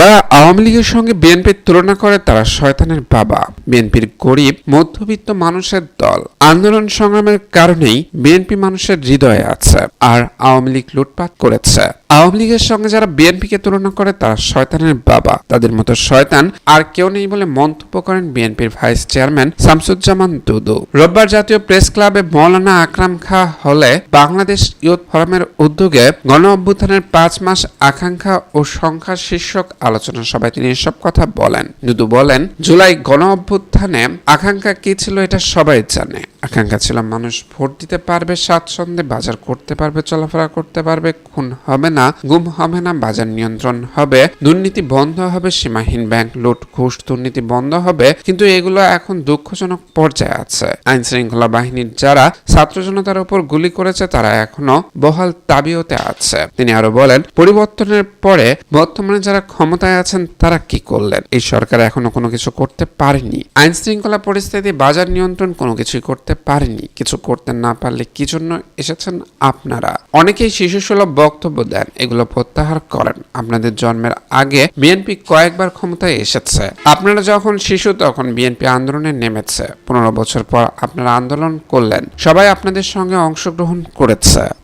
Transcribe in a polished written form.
যারা আওয়ামী লীগের সঙ্গে বিএনপির তুলনা করে তারা শয়তানের বাবা। বিএনপির গরিব মধ্যবিত্ত মানুষের দল। আন্দোলন সংগ্রামের কারণেই বিএনপি মানুষের হৃদয়ে আছে, আর আওয়ামী লীগ লুটপাট করেছে। আওয়ামী লীগের সঙ্গে যারা বিএনপিকে তুলনা করে তারা শয়তানের বাবা। তাদের মতো শয়তান আর কেউ নেই বলে মন্তব্য করেন বিএনপির ভাইস চেয়ারম্যান শামসুজ্জামান দুদু। রোববার জাতীয় প্রেস ক্লাবে মৌলানা আকরাম খাঁ হলে বাংলাদেশ ইয়ুথ ফোরামের উদ্যোগে গণ অভ্যুত্থানের 5 মাস আকাঙ্ক্ষা ও সংখ্যা শীর্ষক আলোচনা সভায় তিনি এসব কথা বলেন। দুদু বলেন, জুলাই গণ অভ্যুত্থানে আকাঙ্ক্ষা কি ছিল এটা সবাই জানে। আকাঙ্ক্ষা ছিল মানুষ ভোট দিতে পারবে স্বাচ্ছন্দ্যে, বাজার করতে পারবে, চলাফেরা করতে পারবে, খুন হবে না, গুম হবে না, বাজার নিয়ন্ত্রণ হবে, দুর্নীতি বন্ধ হবে, সীমাহীন ব্যাংক লুট, ঘুষ, দুর্নীতি বন্ধ হবে। কিন্তু এগুলো এখন দুঃখজনক পর্যায়ে আছে। আইন শৃঙ্খলা বাহিনীর যারা ছাত্র জনতার উপর গুলি করেছে তারা এখনো বহাল তাবিয়তে আছে। তিনি আরো বলেন, পরিবর্তনের পরে বর্তমানে যারা ক্ষমতায় আছেন তারা কি করলেন? এই সরকার এখনো কোনো কিছু করতে পারেনি। আইন শৃঙ্খলা পরিস্থিতি, বাজার নিয়ন্ত্রণ কোনো কিছুই করতে পারেনি। কিছু করতে না পারলে কি জন্য এসেছেন আপনারা? অনেকেই শিশুসুলভ বক্তব্য দেন, এগুলো প্রত্যাহার করেন। আপনাদের জন্মের আগে বিএনপি কয়েকবার ক্ষমতায় এসেছে। আপনারা যখন শিশু তখন বিএনপি আন্দোলনে নেমেছে। 15 বছর পর আপনারা আন্দোলন করলেন, সবাই আপনাদের সঙ্গে অংশগ্রহণ করেছে।